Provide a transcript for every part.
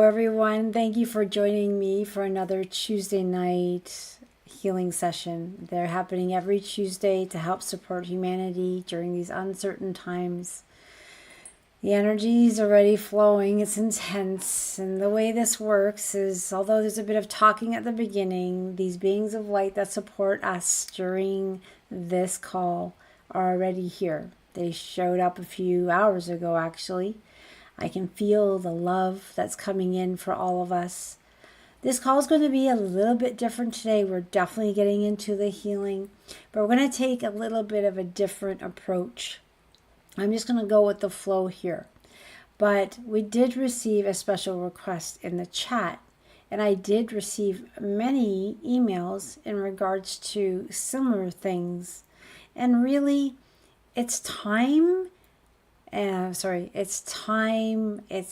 everyone. Thank you for joining me for another Tuesday night healing session. They're happening every Tuesday to help support humanity during these uncertain times. The energy is already flowing. It's intense. And the way this works is, although there's a bit of talking at the beginning, these beings of light that support us during this call are already here. They showed up a few hours ago, actually. I can feel the love that's coming in for all of us. This call is going to be a little bit different today. We're definitely getting into the healing, but we're going to take a little bit of a different approach. I'm just going to go with the flow here. But we did receive a special request in the chat, and I did receive many emails in regards to similar things. And really, it's time. It's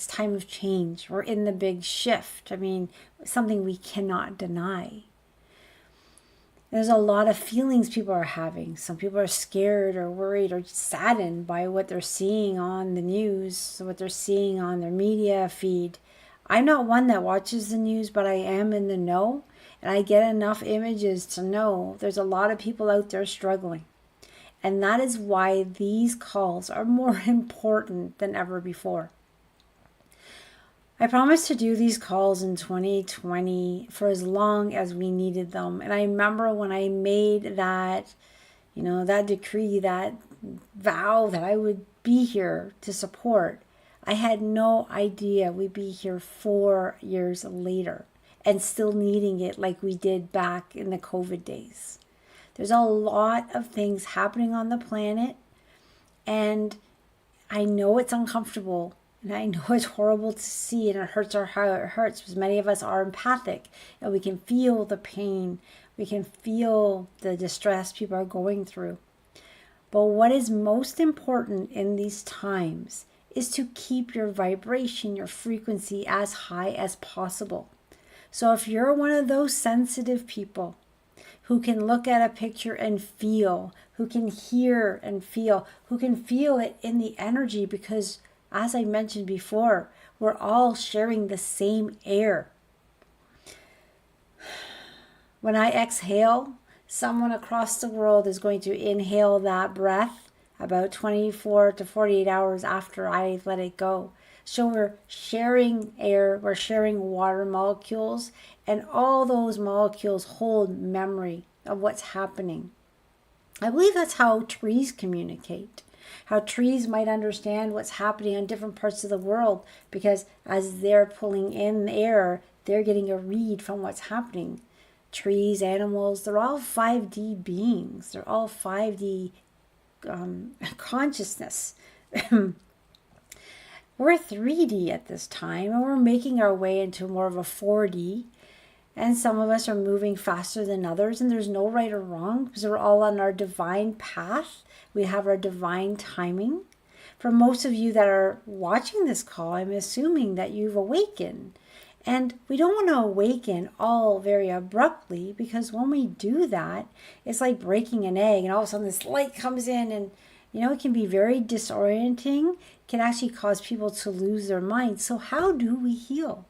time of change. We're in the big shift. I mean, something we cannot deny. There's a lot of feelings people are having. Some people are scared or worried or saddened by what they're seeing on the news, what they're seeing on their media feed. I'm not one that watches the news, but I am in the know, and I get enough images to know there's a lot of people out there struggling. And that is why these calls are more important than ever before. I promised to do these calls in 2020 for as long as we needed them. And I remember when I made that, that decree, that vow that I would be here to support, I had no idea we'd be here 4 years later and still needing it like we did back in the COVID days. There's a lot of things happening on the planet, and I know it's uncomfortable, and I know it's horrible to see, and it hurts our heart. It hurts because many of us are empathic, and we can feel the pain. We can feel the distress people are going through. But what is most important in these times is to keep your vibration, your frequency as high as possible. So if you're one of those sensitive people who can look at a picture and feel, who can hear and feel, who can feel it in the energy, because as I mentioned before, we're all sharing the same air. When I exhale, someone across the world is going to inhale that breath about 24 to 48 hours after I let it go. So we're sharing air, we're sharing water molecules, and all those molecules hold memory of what's happening. I believe that's how trees communicate, how trees might understand what's happening in different parts of the world, because as they're pulling in air, they're getting a read from what's happening. Trees, animals, they're all 5D beings. They're all 5D consciousness. We're 3D at this time, and we're making our way into more of a 4D. And some of us are moving faster than others, and there's no right or wrong because we're all on our divine path. We have our divine timing. For most of you that are watching this call, I'm assuming that you've awakened. And we don't want to awaken all very abruptly, because when we do that, it's like breaking an egg, and all of a sudden this light comes in, and it can be very disorienting, can actually cause people to lose their minds. So how do we heal?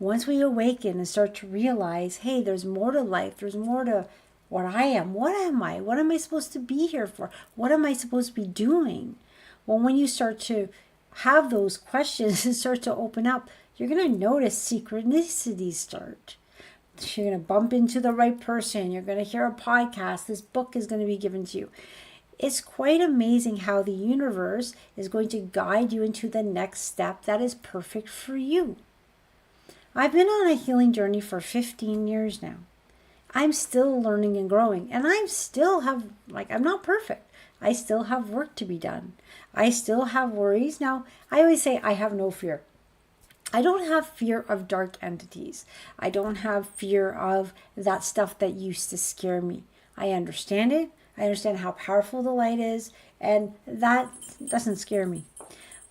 Once we awaken and start to realize, hey, there's more to life, there's more to what I am. What am I? What am I supposed to be here for? What am I supposed to be doing? Well, when you start to have those questions and start to open up, you're going to notice synchronicities start. You're going to bump into the right person. You're going to hear a podcast. This book is going to be given to you. It's quite amazing how the universe is going to guide you into the next step that is perfect for you. I've been on a healing journey for 15 years now. I'm still learning and growing, and I'm not perfect. I still have work to be done. I still have worries. Now, I always say I have no fear. I don't have fear of dark entities. I don't have fear of that stuff that used to scare me. I understand it. I understand how powerful the light is, and that doesn't scare me.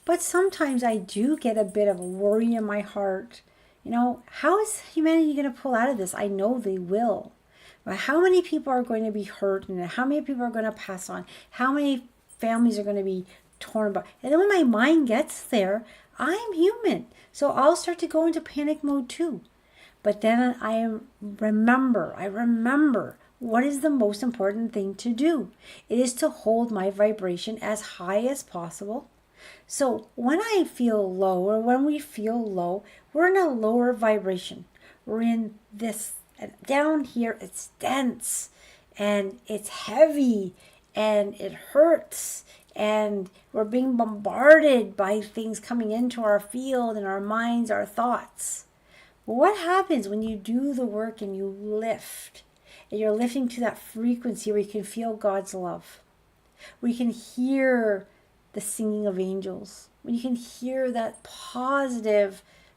But sometimes I do get a bit of a worry in my heart. How is humanity going to pull out of this? I know they will. But how many people are going to be hurt, and how many people are going to pass on? How many families are going to be torn apart. And then when my mind gets there, I'm human. So I'll start to go into panic mode too. But then I remember what is the most important thing to do. It is to hold my vibration as high as possible. So when I feel low, or when we feel low, we're in a lower vibration. We're in this, down here, it's dense and it's heavy and it hurts. And we're being bombarded by things coming into our field and our minds, our thoughts. Well, what happens when you do the work and you lift? And you're lifting to that frequency where you can feel God's love. Where you can hear the singing of angels. When you can hear that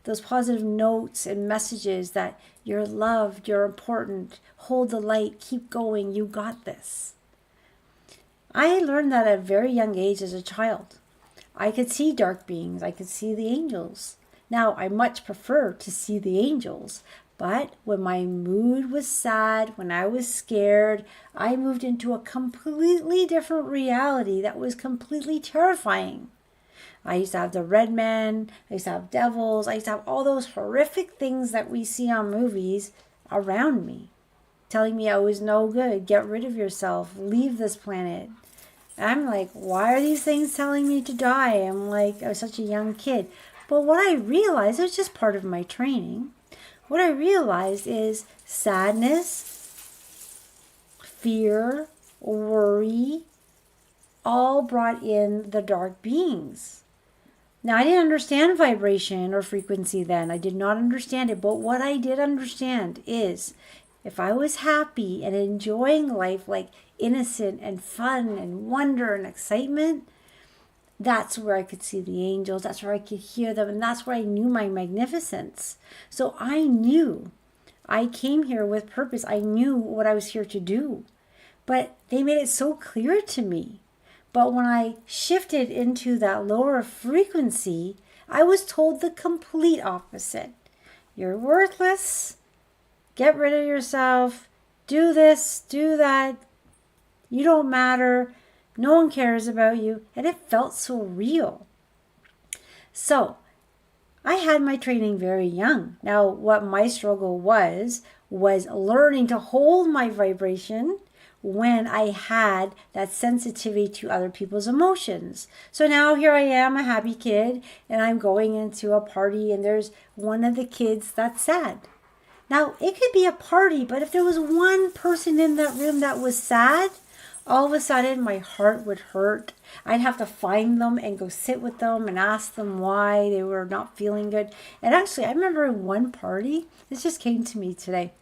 those positive notes and messages that you're loved, you're important, hold the light, keep going, you got this. I learned that at a very young age as a child. I could see dark beings. I could see the angels. Now, I much prefer to see the angels, but when my mood was sad, when I was scared, I moved into a completely different reality that was completely terrifying. I used to have the red men, I used to have devils, I used to have all those horrific things that we see on movies around me, telling me I was no good, get rid of yourself, leave this planet. And I'm like, why are these things telling me to die? I'm like, I was such a young kid. But what I realized, it was just part of my training. What I realized is sadness, fear, worry, all brought in the dark beings. Now, I didn't understand vibration or frequency then. I did not understand it. But what I did understand is if I was happy and enjoying life, like innocent and fun and wonder and excitement, that's where I could see the angels. That's where I could hear them. And that's where I knew my magnificence. So I knew I came here with purpose. I knew what I was here to do. But they made it so clear to me. But when I shifted into that lower frequency, I was told the complete opposite. You're worthless. Get rid of yourself. Do this, do that. You don't matter. No one cares about you. And it felt so real. So I had my training very young. Now, what my struggle was learning to hold my vibration when I had that sensitivity to other people's emotions. So now here I am, a happy kid, and I'm going into a party and there's one of the kids that's sad. Now, it could be a party, but if there was one person in that room that was sad, all of a sudden my heart would hurt. I'd have to find them and go sit with them and ask them why they were not feeling good. And actually, I remember in one party, this just came to me today.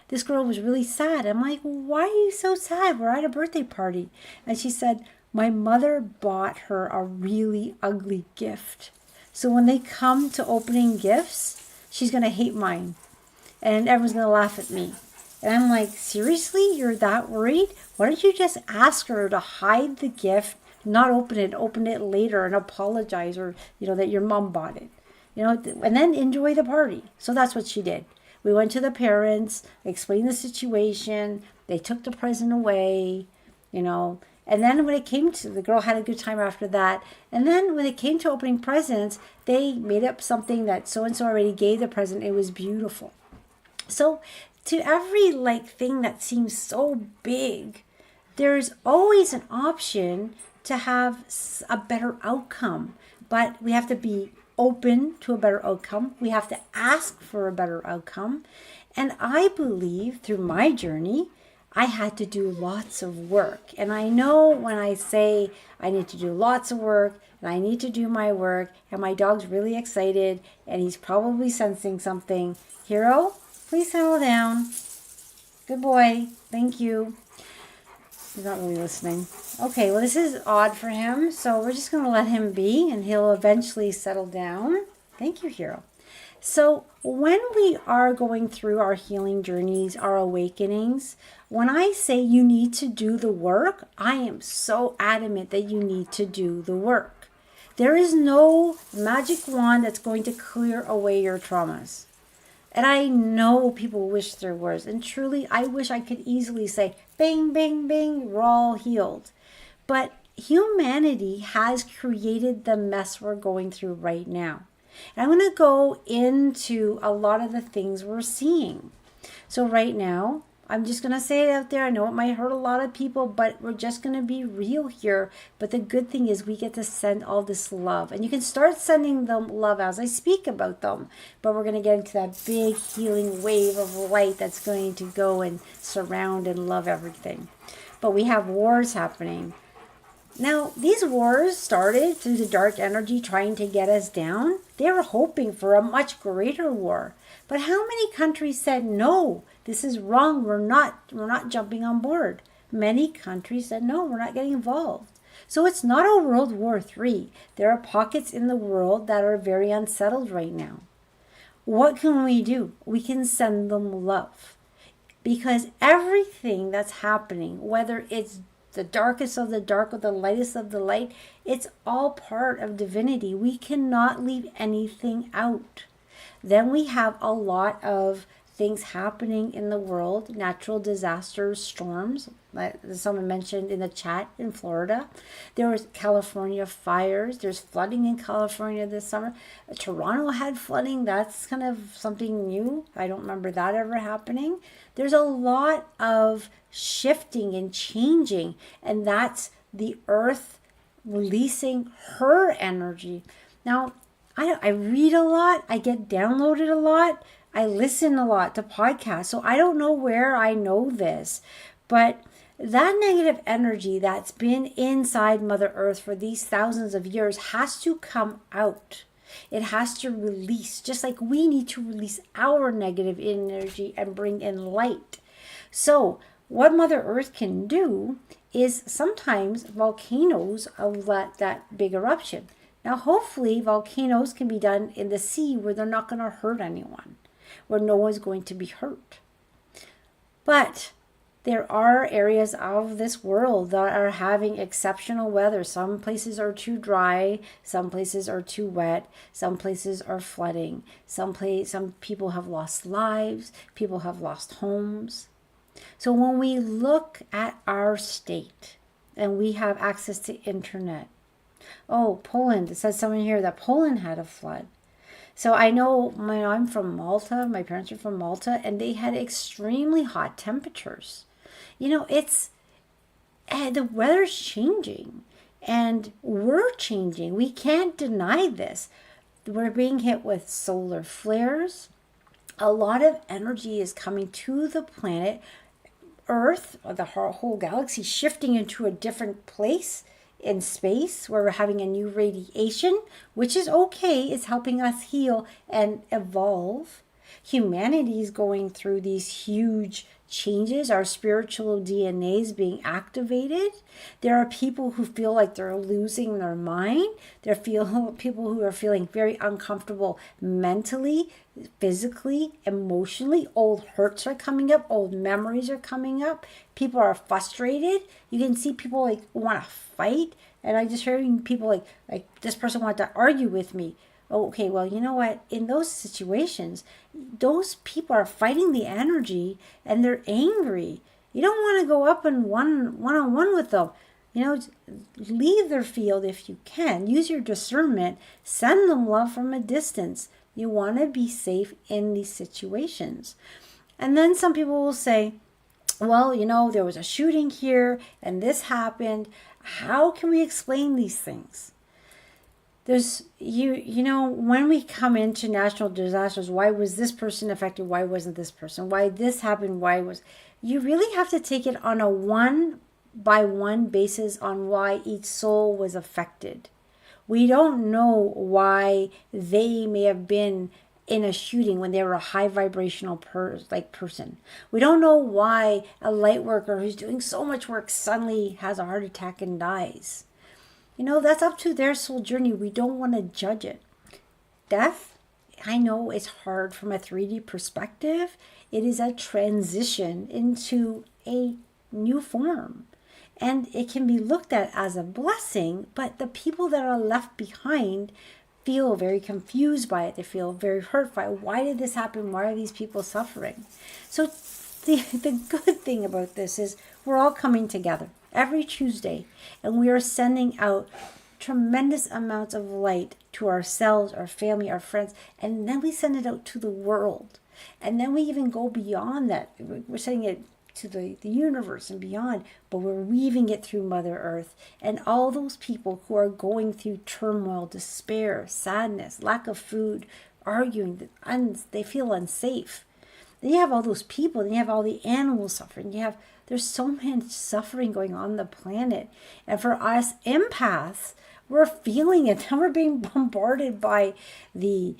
This girl was really sad. I'm like, why are you so sad? We're at a birthday party. And she said, my mother bought her a really ugly gift. So when they come to opening gifts, she's going to hate mine. And everyone's going to laugh at me. And I'm like, seriously? You're that worried? Why don't you just ask her to hide the gift, not open it later and apologize, or, that your mom bought it, and then enjoy the party. So that's what she did. We went to the parents, explained the situation. They took the present away, and then when it came to, the girl had a good time after that. And then when it came to opening presents, they made up something that so-and-so already gave the present. It was beautiful. So to every thing that seems so big, there's always an option to have a better outcome. But we have to be open to a better outcome. We have to ask for a better outcome. And I believe through my journey, I had to do lots of work. And I know when I say I need to do lots of work and I need to do my work, and my dog's really excited and he's probably sensing something. Hero, please settle down. Good boy. Thank you. He's not really listening. Okay, well, this is odd for him, so we're just going to let him be, and he'll eventually settle down. Thank you, Hero. So when we are going through our healing journeys, our awakenings, when I say you need to do the work, I am so adamant that you need to do the work. There is no magic wand that's going to clear away your traumas. And I know people wish there was. And truly, I wish I could easily say, bing, bing, bing, we're all healed. But humanity has created the mess we're going through right now. And I'm going to go into a lot of the things we're seeing. So right now, I'm just going to say it out there. I know it might hurt a lot of people, but we're just going to be real here. But the good thing is we get to send all this love. And you can start sending them love as I speak about them. But we're going to get into that big healing wave of light that's going to go and surround and love everything. But we have wars happening. Now, these wars started through the dark energy trying to get us down. They were hoping for a much greater war. But how many countries said, no, this is wrong, we're not jumping on board? Many countries said, no, we're not getting involved. So it's not a World War III. There are pockets in the world that are very unsettled right now. What can we do? We can send them love. Because everything that's happening, whether it's the darkest of the dark or the lightest of the light, it's all part of divinity. We cannot leave anything out. Then we have a lot of things happening in the world, natural disasters, storms, like someone mentioned in the chat in Florida. There was California fires. There's flooding in California this summer. Toronto had flooding. That's kind of something new. I don't remember that ever happening. There's a lot of shifting and changing, and that's the earth releasing her energy. Now, I read a lot. I get downloaded a lot. I listen a lot to podcasts. So I don't know where I know this, but that negative energy that's been inside Mother Earth for these thousands of years has to come out. It has to release, just like we need to release our negative energy and bring in light. So what Mother Earth can do is sometimes volcanoes let that big eruption. Now, hopefully volcanoes can be done in the sea where they're not going to hurt anyone, where no one's going to be hurt. But there are areas of this world that are having exceptional weather. Some places are too dry, some places are too wet, some places are flooding. Some people have lost lives, people have lost homes. So when we look at our state and we have access to internet, oh, Poland, it says someone here that Poland had a flood. So I know I'm from Malta, my parents are from Malta, and they had extremely hot temperatures. The weather's changing and we're changing. We can't deny this. We're being hit with solar flares. A lot of energy is coming to the planet Earth, or the whole galaxy, shifting into a different place in space where we're having a new radiation, which is okay. It's helping us heal and evolve. Humanity is going through these huge changes. Our spiritual DNA is being activated. There are people who feel like they're losing their mind. There are people who are feeling very uncomfortable mentally, physically, emotionally. Old hurts are coming up. Old memories are coming up. People are frustrated. You can see people like want to fight. And I just heard people like this person wanted to argue with me. Okay, well, you know what? In those situations, those people are fighting the energy and they're angry. You don't want to go up and one-on-one with them. Leave their field if you can. Use your discernment. Send them love from a distance. You want to be safe in these situations. And then some people will say, well, there was a shooting here and this happened. How can we explain these things? There's, when we come into natural disasters, why was this person affected? Why wasn't this person? Why this happened? You really have to take it on a one-by-one basis on why each soul was affected. We don't know why they may have been in a shooting when they were a high vibrational person. We don't know why a light worker who's doing so much work suddenly has a heart attack and dies. That's up to their soul journey. We don't want to judge it. Death, I know it's hard from a 3D perspective. It is a transition into a new form. And it can be looked at as a blessing, but the people that are left behind feel very confused by it. They feel very hurt by it. Why did this happen? Why are these people suffering? So the good thing about this is we're all coming together. every Tuesday. And we are sending out tremendous amounts of light to ourselves, our family, our friends, and then we send it out to the world. And then we even go beyond that. We're sending it to the universe and beyond, but we're weaving it through Mother Earth. And all those people who are going through turmoil, despair, sadness, lack of food, arguing, they feel unsafe. Then you have all those people, then you have all the animals suffering. There's so much suffering going on the planet. And for us empaths, we're feeling it. And we're being bombarded by the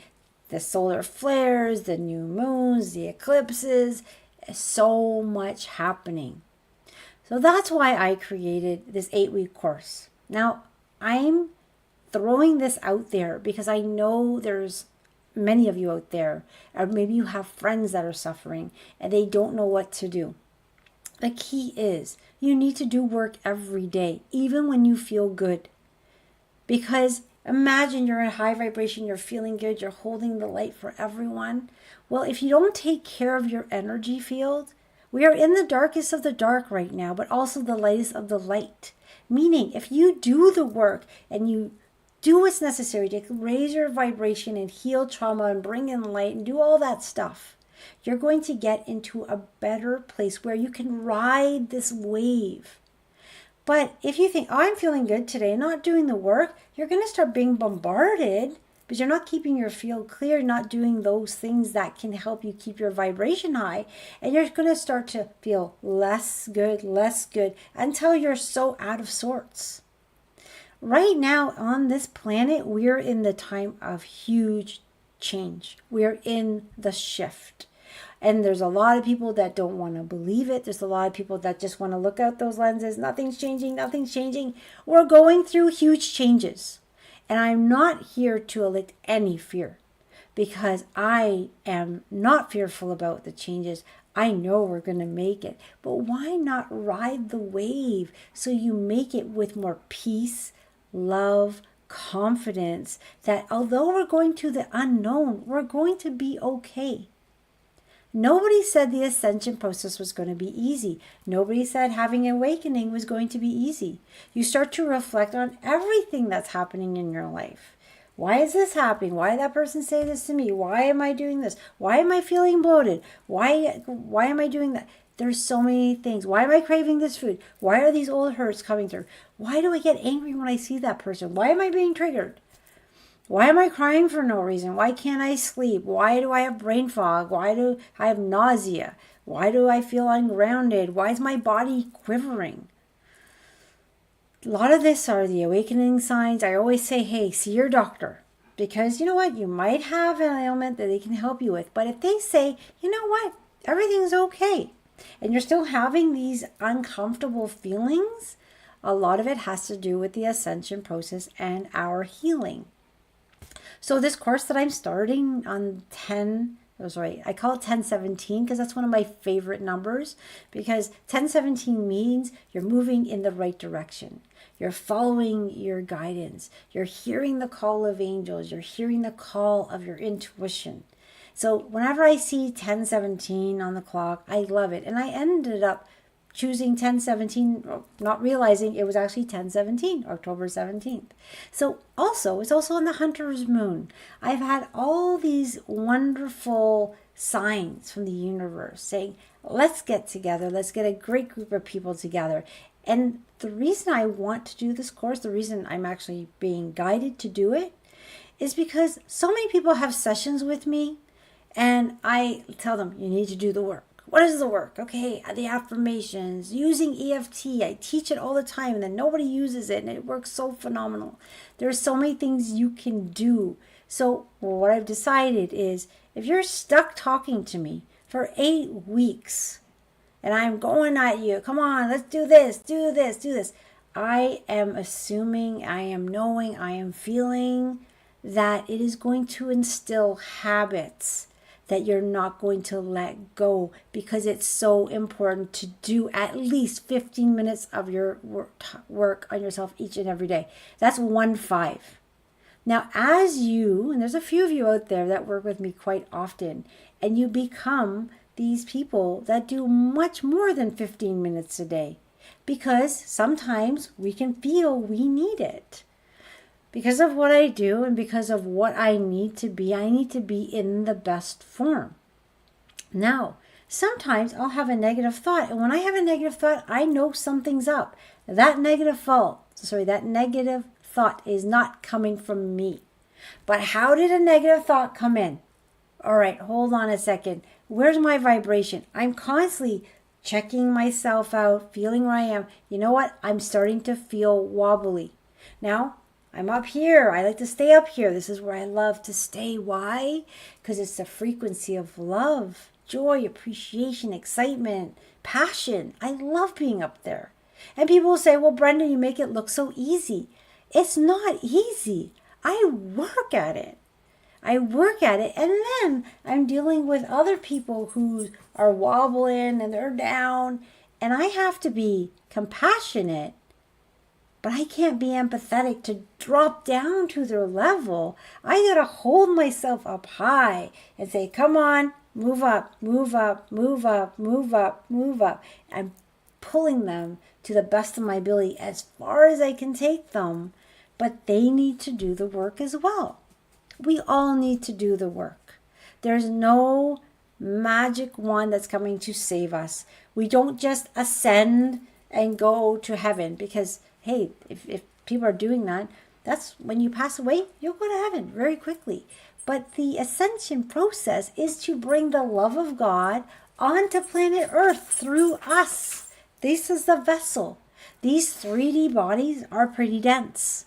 solar flares, the new moons, the eclipses, so much happening. So that's why I created this 8-week course. Now, I'm throwing this out there because I know there's many of you out there, or maybe you have friends that are suffering and they don't know what to do. The key is you need to do work every day, even when you feel good. Because imagine you're in high vibration, you're feeling good, you're holding the light for everyone. Well, if you don't take care of your energy field, we are in the darkest of the dark right now, but also the lightest of the light. Meaning, if you do the work and you do what's necessary to raise your vibration and heal trauma and bring in light and do all that stuff, you're going to get into a better place where you can ride this wave. But if you think, oh, I'm feeling good today, not doing the work, you're going to start being bombarded because you're not keeping your field clear, not doing those things that can help you keep your vibration high. And you're going to start to feel less good, until you're so out of sorts. Right now on this planet, we're in the time of huge change. We're in the shift. And there's a lot of people that don't want to believe it. There's a lot of people that just want to look out those lenses. Nothing's changing. We're going through huge changes. And I'm not here to elicit any fear because I am not fearful about the changes. I know we're going to make it. But why not ride the wave so you make it with more peace, love, confidence that although we're going to the unknown, we're going to be okay. Nobody said the ascension process was going to be easy. Nobody said having an awakening was going to be easy. You start to reflect on everything that's happening in your life. Why is this happening? Why did that person say this to me? Why am I doing this? Why am I feeling bloated? Why am I doing that? There's so many things. Why am I craving this food? Why are these old hurts coming through? Why do I get angry when I see that person? Why am I being triggered? Why am I crying for no reason? Why can't I sleep? Why do I have brain fog? Why do I have nausea? Why do I feel ungrounded? Why is my body quivering? A lot of this are the awakening signs. I always say, hey, see your doctor. Because you know what? You might have an ailment that they can help you with. But if they say, you know what? Everything's okay. And you're still having these uncomfortable feelings, a lot of it has to do with the ascension process and our healing. So this course that I'm starting on I call it 1017 because that's one of my favorite numbers, because 1017 means you're moving in the right direction. You're following your guidance. You're hearing the call of angels. You're hearing the call of your intuition. So whenever I see 1017 on the clock, I love it. And I ended up choosing 1017, not realizing it was actually 1017, October 17th. So it's also on the Hunter's Moon. I've had all these wonderful signs from the universe saying, let's get together. Let's get a great group of people together. And the reason I want to do this course, the reason I'm actually being guided to do it, is because so many people have sessions with me and I tell them, you need to do the work. What is the work? Okay, the affirmations, using EFT. I teach it all the time and then nobody uses it and it works so phenomenal. There's so many things you can do. So what I've decided is if you're stuck talking to me for 8 weeks and I'm going at you, come on, let's do this. I am assuming, I am knowing, I am feeling that it is going to instill habits that you're not going to let go, because it's so important to do at least 15 minutes of your work on yourself each and every day. That's 1-5. Now, as you, and there's a few of you out there that work with me quite often, and you become these people that do much more than 15 minutes a day. because sometimes we can feel we need it. Because of what I do and because of what I need to be in the best form. Now, sometimes I'll have a negative thought, and when I have a negative thought, I know something's up. That negative thought is not coming from me. But how did a negative thought come in? All right, hold on a second. Where's my vibration? I'm constantly checking myself out, feeling where I am. You know what? I'm starting to feel wobbly. Now, I'm up here. I like to stay up here. This is where I love to stay. Why? Because it's the frequency of love, joy, appreciation, excitement, passion. I love being up there. And people will say, well, Brenda, you make it look so easy. It's not easy. I work at it. And then I'm dealing with other people who are wobbling and they're down, and I have to be compassionate, but I can't be empathetic to drop down to their level. I gotta hold myself up high and say, come on, move up, move up, move up, move up, move up. I'm pulling them to the best of my ability as far as I can take them, but they need to do the work as well. We all need to do the work. There's no magic one that's coming to save us. We don't just ascend and go to heaven because, hey, if people are doing that, that's when you pass away, you'll go to heaven very quickly. But the ascension process is to bring the love of God onto planet Earth through us. This is the vessel. These 3D bodies are pretty dense.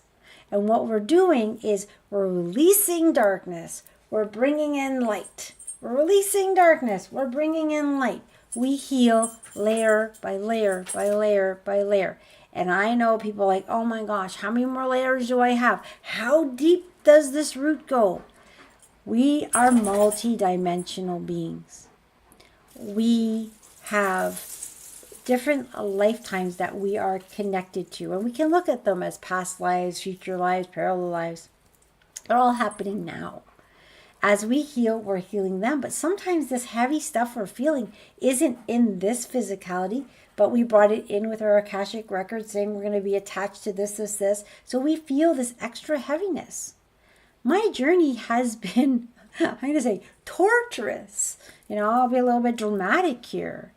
And what we're doing is we're releasing darkness. We're bringing in light. We're releasing darkness. We're bringing in light. We heal layer by layer by layer by layer. And I know people like, oh my gosh, how many more layers do I have? How deep does this root go? We are multi-dimensional beings. We have different lifetimes that we are connected to, and we can look at them as past lives, future lives, parallel lives. They're all happening now. As we heal, we're healing them, but sometimes this heavy stuff we're feeling isn't in this physicality, but we brought it in with our Akashic record saying we're going to be attached to this, so we feel this extra heaviness. My journey has been, I'm going to say, torturous. I'll be a little bit dramatic here.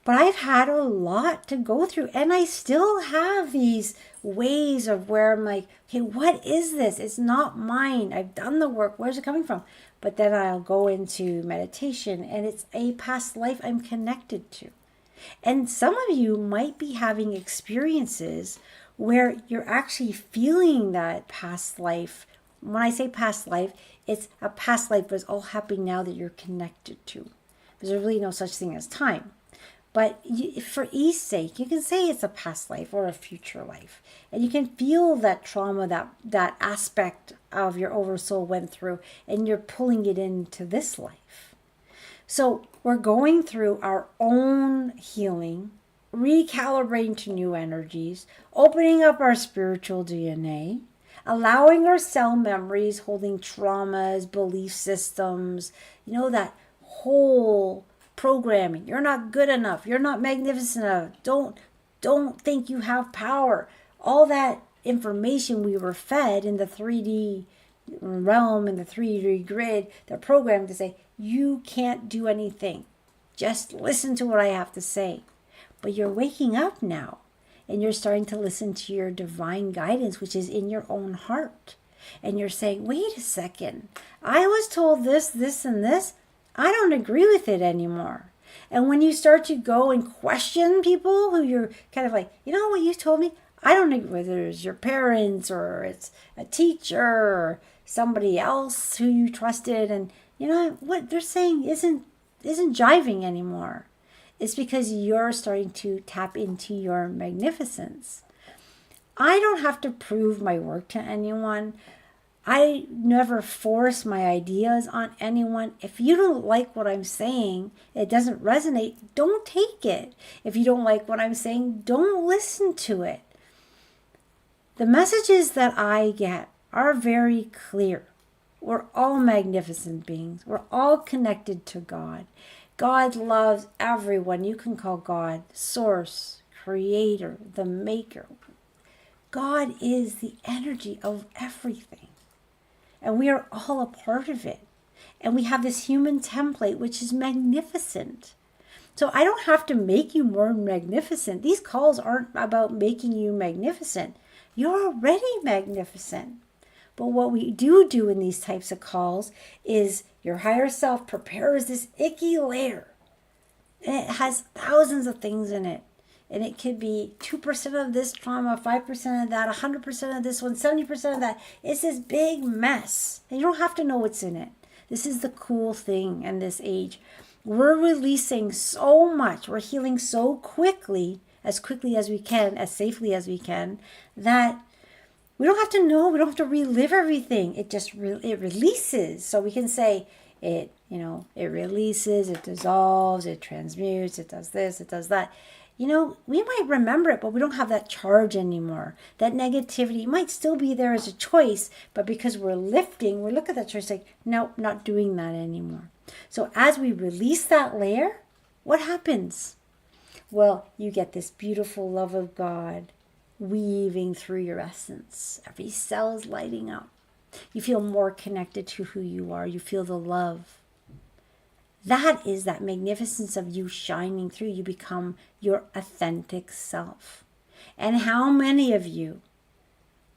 But I've had a lot to go through, and I still have these ways of where I'm like, okay, what is this? It's not mine. I've done the work. Where's it coming from? But then I'll go into meditation, and it's a past life I'm connected to. And some of you might be having experiences where you're actually feeling that past life. When I say past life, it's a past life, but it's all happening now that you're connected to. There's really no such thing as time. But for ease sake, you can say it's a past life or a future life. And you can feel that trauma, that aspect of your oversoul went through, and you're pulling it into this life. So we're going through our own healing, recalibrating to new energies, opening up our spiritual DNA, allowing our cell memories, holding traumas, belief systems, that whole programming. You're not good enough. You're not magnificent enough. Don't think you have power. All that information we were fed in the 3D realm, in the 3D grid, they're programmed to say, you can't do anything. Just listen to what I have to say. But you're waking up now, and you're starting to listen to your divine guidance, which is in your own heart. And you're saying, wait a second. I was told this, and this. I don't agree with it anymore. And when you start to go and question people who you're kind of like, you know what you told me? I don't know whether it's your parents or it's a teacher or somebody else who you trusted, and what they're saying isn't jiving anymore. It's because you're starting to tap into your magnificence. I don't have to prove my work to anyone. I never force my ideas on anyone. If you don't like what I'm saying, it doesn't resonate, don't take it. If you don't like what I'm saying, don't listen to it. The messages that I get are very clear. We're all magnificent beings. We're all connected to God. God loves everyone. You can call God Source, creator, the maker. God is the energy of everything. And we are all a part of it. And we have this human template, which is magnificent. So I don't have to make you more magnificent. These calls aren't about making you magnificent. You're already magnificent. But what we do in these types of calls is your higher self prepares this icky layer. And it has thousands of things in it. And it could be 2% of this trauma, 5% of that, 100% of this one, 70% of that. It's this big mess. And you don't have to know what's in it. This is the cool thing in this age. We're releasing so much. We're healing so quickly as we can, as safely as we can, that we don't have to know. We don't have to relive everything. It just it releases. So we can say it, it releases, it dissolves, it transmutes, it does this, it does that. We might remember it, but we don't have that charge anymore. That negativity might still be there as a choice, but because we're lifting, we look at that choice like, no, not doing that anymore. So as we release that layer, what happens? Well, you get this beautiful love of God weaving through your essence. Every cell is lighting up. You feel more connected to who you are. You feel the love. That is that magnificence of you shining through. You become your authentic self. And how many of you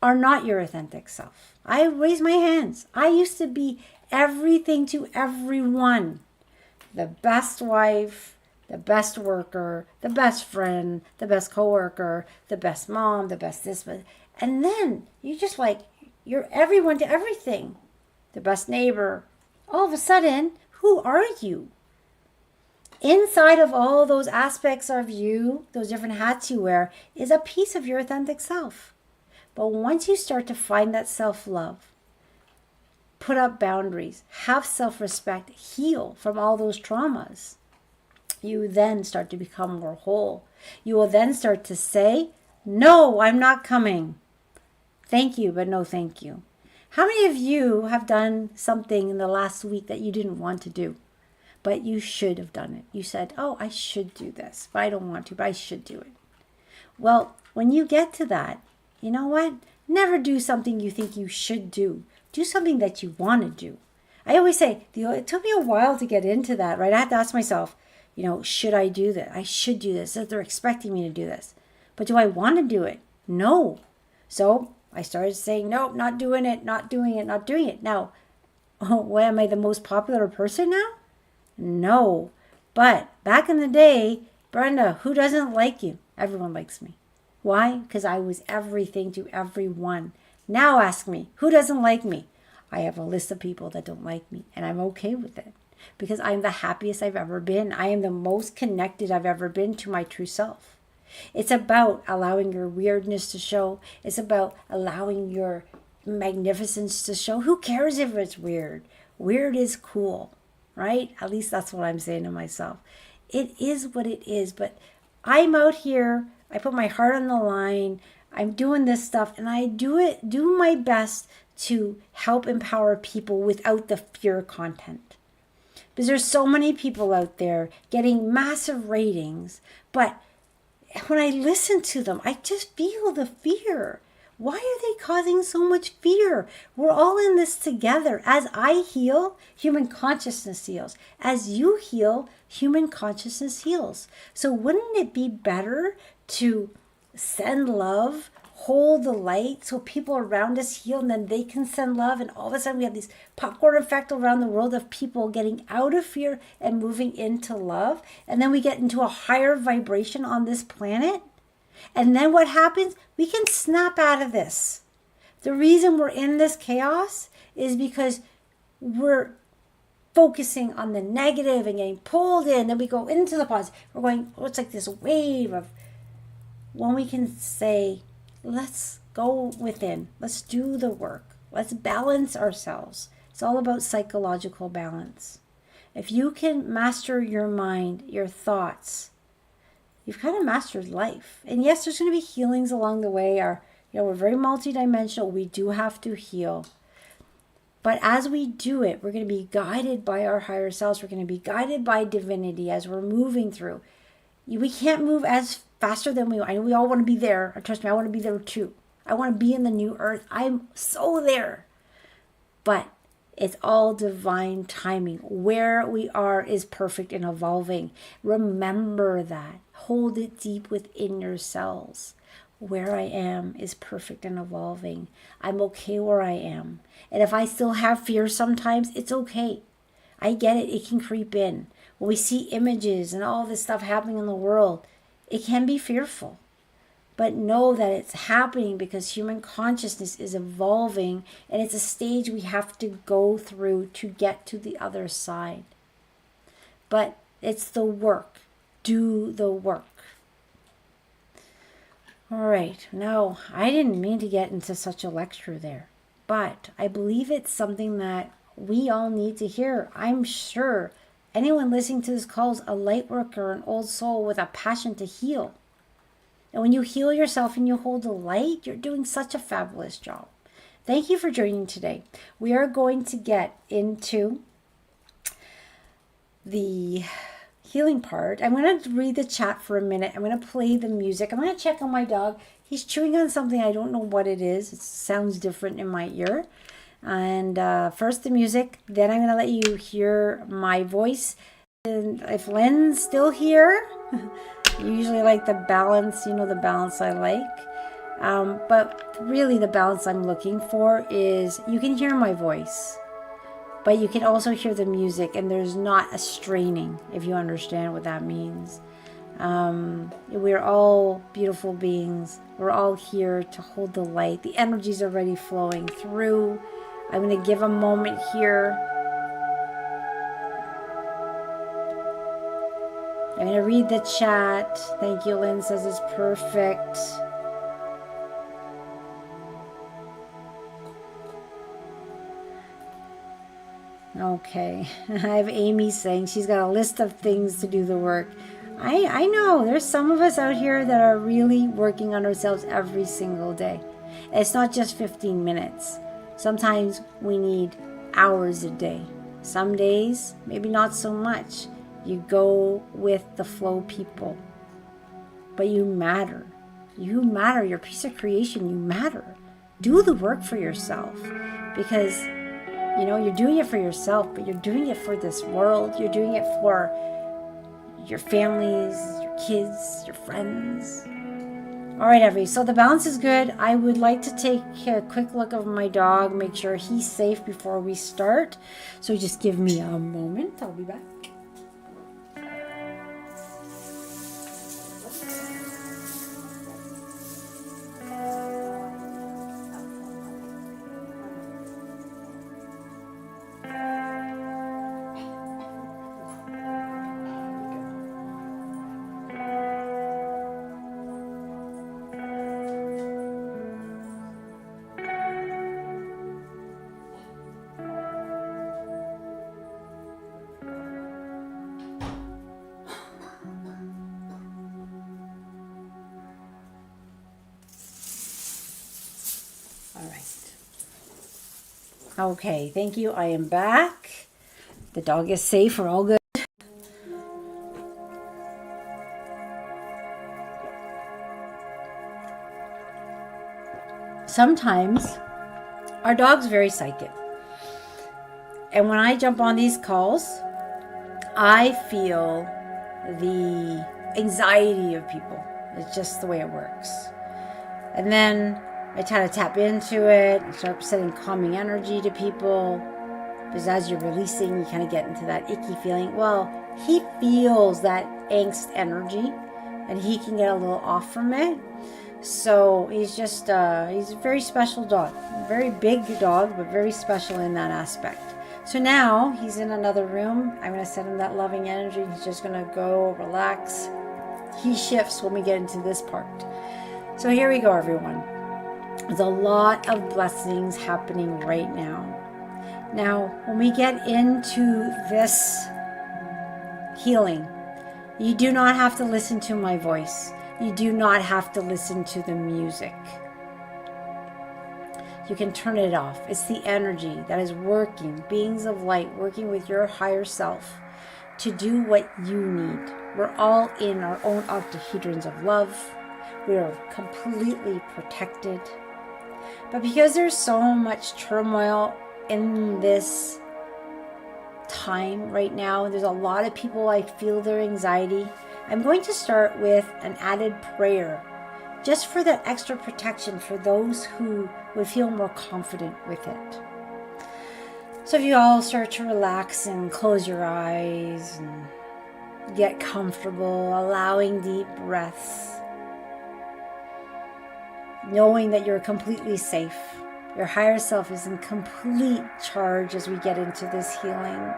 are not your authentic self? I raise my hands. I used to be everything to everyone. The best wife, the best worker, the best friend, the best coworker, the best mom, the best this. And then you just you're everyone to everything. The best neighbor. All of a sudden, who are you? Inside of all those aspects of you, those different hats you wear, is a piece of your authentic self. But once you start to find that self-love, put up boundaries, have self-respect, heal from all those traumas, you then start to become more whole. You will then start to say, no, I'm not coming. Thank you, but no thank you. How many of you have done something in the last week that you didn't want to do, but you should have done it? You said, oh, I should do this, but I don't want to, but I should do it. Well, when you get to that, you know what? Never do something you think you should do. Do something that you want to do. I always say, it took me a while to get into that, right? I had to ask myself, should I do this? I should do this. They're expecting me to do this. But do I want to do it? No. So I started saying, nope, not doing it, not doing it, not doing it. Now, am I the most popular person now? No. But back in the day, Brenda, who doesn't like you? Everyone likes me. Why? Because I was everything to everyone. Now ask me, who doesn't like me? I have a list of people that don't like me, and I'm okay with it because I'm the happiest I've ever been. I am the most connected I've ever been to my true self. It's about allowing your weirdness to show. It's about allowing your magnificence to show. Who cares if it's weird? Weird is cool, right? At least that's what I'm saying to myself. It is what it is, but I'm out here. I put my heart on the line. I'm doing this stuff, and I do my best to help empower people without the fear content. Because there's so many people out there getting massive ratings, but when I listen to them, I just feel the fear. Why are they causing so much fear? We're all in this together. As I heal, human consciousness heals. As you heal, human consciousness heals. So wouldn't it be better to send love, hold the light so people around us heal, and then they can send love, and all of a sudden we have this popcorn effect around the world of people getting out of fear and moving into love, and then we get into a higher vibration on this planet, and then what happens? We can snap out of this. The reason we're in this chaos is because we're focusing on the negative and getting pulled in, then we go into the positive. We're going, it's like this wave of, when we can say, let's go within. Let's do the work. Let's balance ourselves. It's all about psychological balance. If you can master your mind, your thoughts, you've kind of mastered life. And yes, there's going to be healings along the way. We're very multidimensional. We do have to heal. But as we do it, we're going to be guided by our higher selves. We're going to be guided by divinity as we're moving through. We can't move as faster than I know we all want to be there. Trust me, I want to be there too. I want to be in the new earth. I'm so there. But it's all divine timing. Where we are is perfect and evolving. Remember that. Hold it deep within yourselves. Where I am is perfect and evolving. I'm okay where I am. And if I still have fear sometimes, it's okay. I get it. It can creep in. When we see images and all this stuff happening in the world, it can be fearful. But know that it's happening because human consciousness is evolving, and it's a stage we have to go through to get to the other side. But it's the work. Do the work. All right. Now, I didn't mean to get into such a lecture there, but I believe it's something that we all need to hear. I'm sure anyone listening to this call is a light worker, an old soul with a passion to heal. And when you heal yourself and you hold the light, you're doing such a fabulous job. Thank you for joining today. We are going to get into the healing part. I'm going to read the chat for a minute. I'm going to play the music. I'm going to check on my dog. He's chewing on something. I don't know what it is. It sounds different in my ear. And first the music. Then I'm going to let you hear my voice. And if Lynn's still here... You usually like the balance, the balance I like. But really the balance I'm looking for is you can hear my voice, but you can also hear the music, and there's not a straining, if you understand what that means. We're all beautiful beings. We're all here to hold the light. The energy's already flowing through. I'm going to give a moment here. I'm going to read the chat. Thank you, Lynn says it's perfect. Okay. I have Amy saying she's got a list of things to do the work. I know. There's some of us out here that are really working on ourselves every single day. It's not just 15 minutes. Sometimes we need hours a day. Some days, maybe not so much. You go with the flow, people. But you matter. You matter. You're a piece of creation. You matter. Do the work for yourself. Because, you're doing it for yourself, but you're doing it for this world. You're doing it for your families, your kids, your friends. All right, Evie. So the balance is good. I would like to take a quick look of my dog, make sure he's safe before we start. So just give me a moment. I'll be back. All right. Okay, thank you. I am back. The dog is safe. We're all good. Sometimes our dog's very psychic. And when I jump on these calls, I feel the anxiety of people. It's just the way it works. And then I try to tap into it and start sending calming energy to people. Because as you're releasing, you kind of get into that icky feeling. Well, he feels that angst energy and he can get a little off from it. So he's just, he's a very special dog. Very big dog, but very special in that aspect. So now he's in another room. I'm going to send him that loving energy. He's just going to go relax. He shifts when we get into this part. So here we go, everyone. There's a lot of blessings happening right now. Now, when we get into this healing, you do not have to listen to my voice. You do not have to listen to the music. You can turn it off. It's the energy that is working, beings of light, working with your higher self to do what you need. We're all in our own octahedrons of love. We are completely protected. But because there's so much turmoil in this time right now, there's a lot of people, I feel their anxiety. I'm going to start with an added prayer, just for that extra protection for those who would feel more confident with it. So if you all start to relax and close your eyes and get comfortable, allowing deep breaths, knowing that you're completely safe. Your higher self is in complete charge as we get into this healing.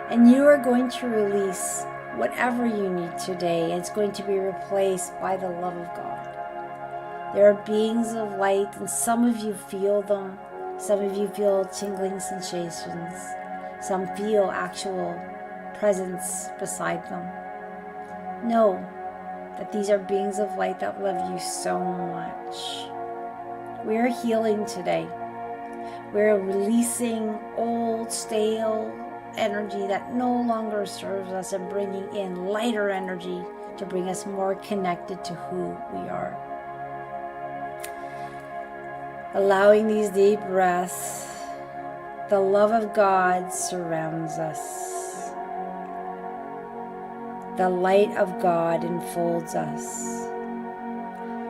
And you are going to release whatever you need today. It's going to be replaced by the love of God. There are beings of light, and some of you feel them. Some of you feel tingling sensations. Some feel actual presence beside them. Know that these are beings of light that love you so much. We are healing today. We're releasing old, stale energy that no longer serves us and bringing in lighter energy to bring us more connected to who we are. Allowing these deep breaths, the love of God surrounds us. The light of God enfolds us.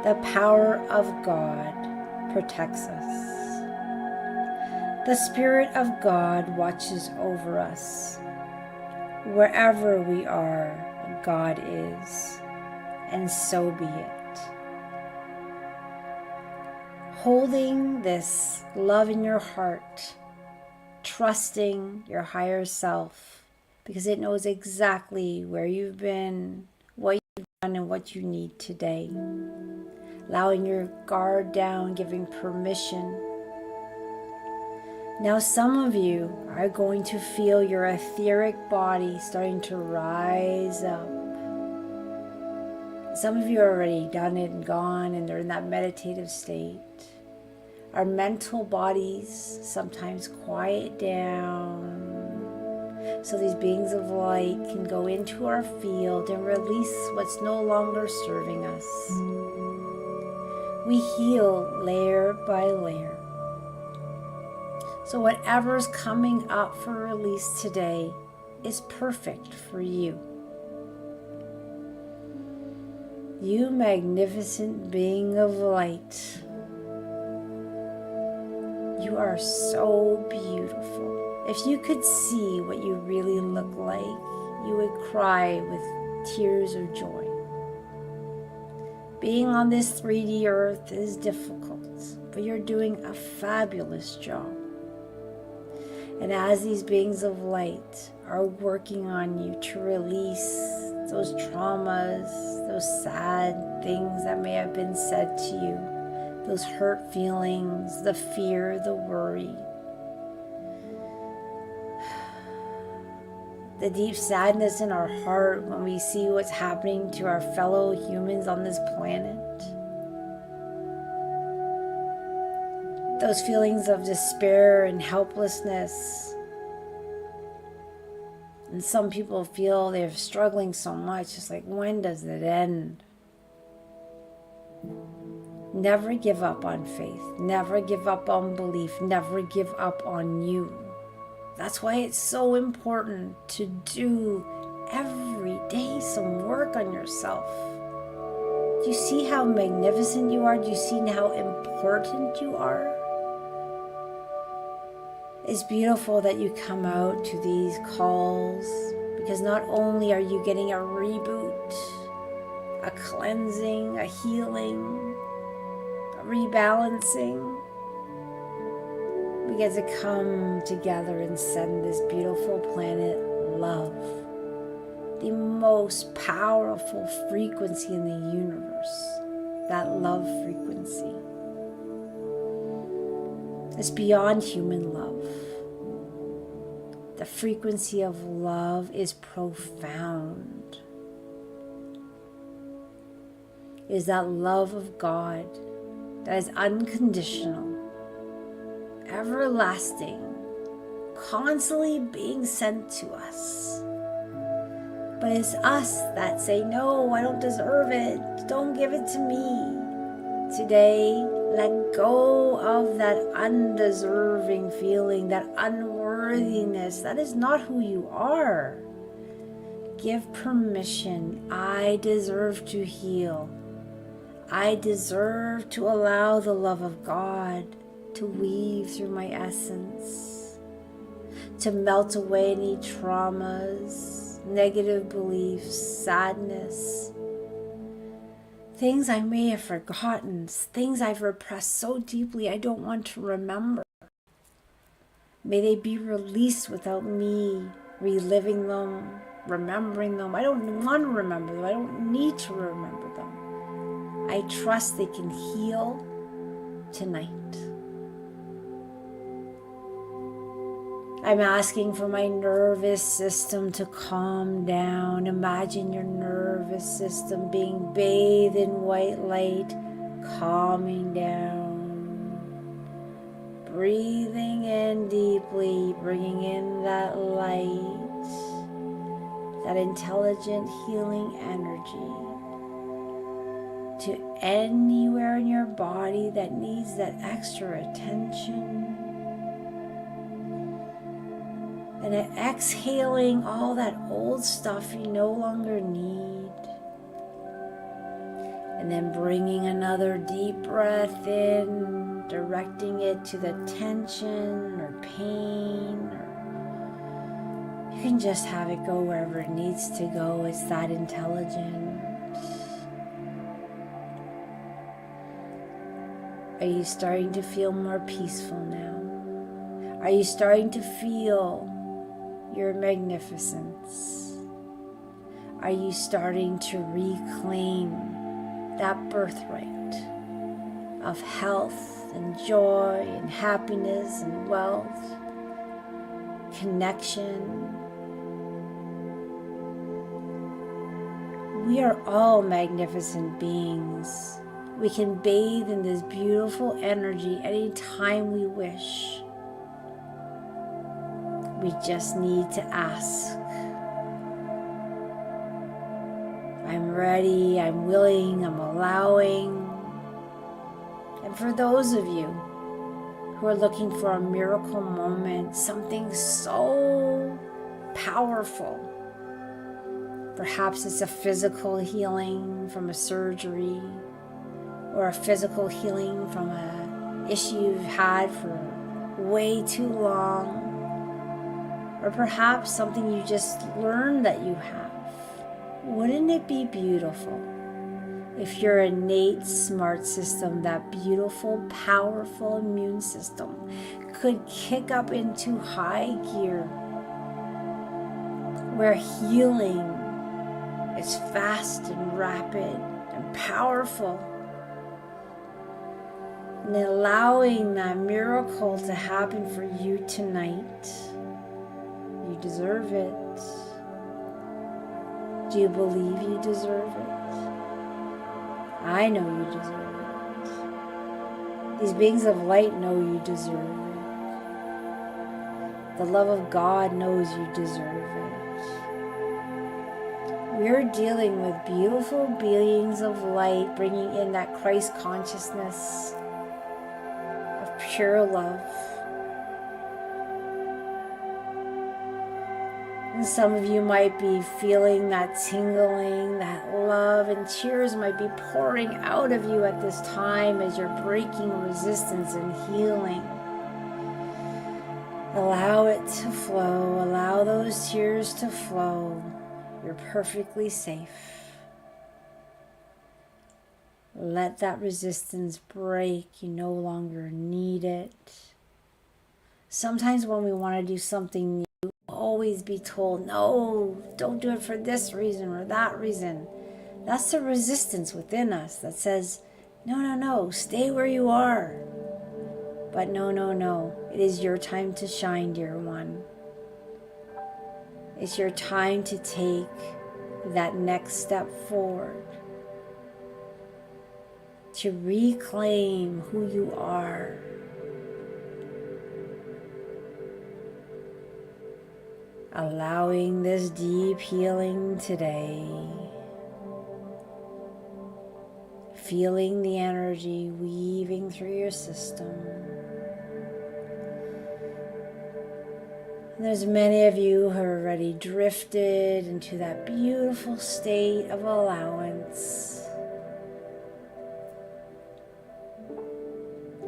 The power of God protects us. The Spirit of God watches over us. Wherever we are, God is, and so be it. Holding this love in your heart, trusting your higher self, because it knows exactly where you've been, what you've done, and what you need today. Allowing your guard down, giving permission. Now some of you are going to feel your etheric body starting to rise up. Some of you are already done it and gone, and they're in that meditative state. Our mental bodies sometimes quiet down, so these beings of light can go into our field and release what's no longer serving us. We heal layer by layer. So whatever's coming up for release today is perfect for you. You magnificent being of light. You are so beautiful. If you could see what you really look like, you would cry with tears of joy. Being on this 3D earth is difficult, but you're doing a fabulous job. And as these beings of light are working on you to release those traumas, those sad things that may have been said to you, those hurt feelings, the fear, the worry, the deep sadness in our heart when we see what's happening to our fellow humans on this planet, those feelings of despair and helplessness. And some people feel they're struggling so much, it's like, when does it end? Never give up on faith. Never give up on belief. Never give up on you. That's why it's so important to do every day some work on yourself. Do you see how magnificent you are? Do you see how important you are? It's beautiful that you come out to these calls, because not only are you getting a reboot, a cleansing, a healing, a rebalancing, we get to come together and send this beautiful planet love, the most powerful frequency in the universe, that love frequency. It's beyond human love. The frequency of love is profound. It is that love of God that is unconditional, everlasting, constantly being sent to us. But it's us that say, no, I don't deserve it. Don't give it to me. Today, let go of that undeserving feeling, that unworthiness. That is not who you are. Give permission. I deserve to heal. I deserve to allow the love of God to weave through my essence, to melt away any traumas, negative beliefs, sadness, things I may have forgotten, things I've repressed so deeply I don't want to remember. May they be released without me reliving them, remembering them. I don't want to remember them. I don't need to remember them. I trust they can heal tonight. I'm asking for my nervous system to calm down. Imagine your nervous system being bathed in white light, calming down. Breathing in deeply, bringing in that light, that intelligent healing energy to anywhere in your body that needs that extra attention. And exhaling all that old stuff you no longer need. And then bringing another deep breath in, directing it to the tension or pain. Or you can just have it go wherever it needs to go. It's that intelligent. Are you starting to feel more peaceful now? Are you starting to feel your magnificence? Are you starting to reclaim that birthright of health and joy and happiness and wealth, connection? We are all magnificent beings. We can bathe in this beautiful energy anytime we wish. We just need to ask. I'm ready, I'm willing, I'm allowing. And for those of you who are looking for a miracle moment, something so powerful, perhaps it's a physical healing from a surgery, or a physical healing from an issue you've had for way too long, or perhaps something you just learned that you have. Wouldn't it be beautiful if your innate smart system, that beautiful, powerful immune system, could kick up into high gear, where healing is fast and rapid and powerful, and allowing that miracle to happen for you tonight? You deserve it. Do you believe you deserve it? I know you deserve it. These beings of light know you deserve it. The love of God knows you deserve it. We're dealing with beautiful beings of light, bringing in that Christ consciousness of pure love. And some of you might be feeling that tingling, that love, and tears might be pouring out of you at this time as you're breaking resistance and healing. Allow it to flow. Allow those tears to flow. You're perfectly safe. Let that resistance break. You no longer need it. Sometimes when we want to do something new, we'll always be told, no, don't do it for this reason or that reason. That's the resistance within us that says, no, stay where you are. But no, it is your time to shine, dear one. It's your time to take that next step forward, to reclaim who you are. allowing this deep healing today. Feeling the energy weaving through your system. And there's many of you who are already drifted into that beautiful state of allowance.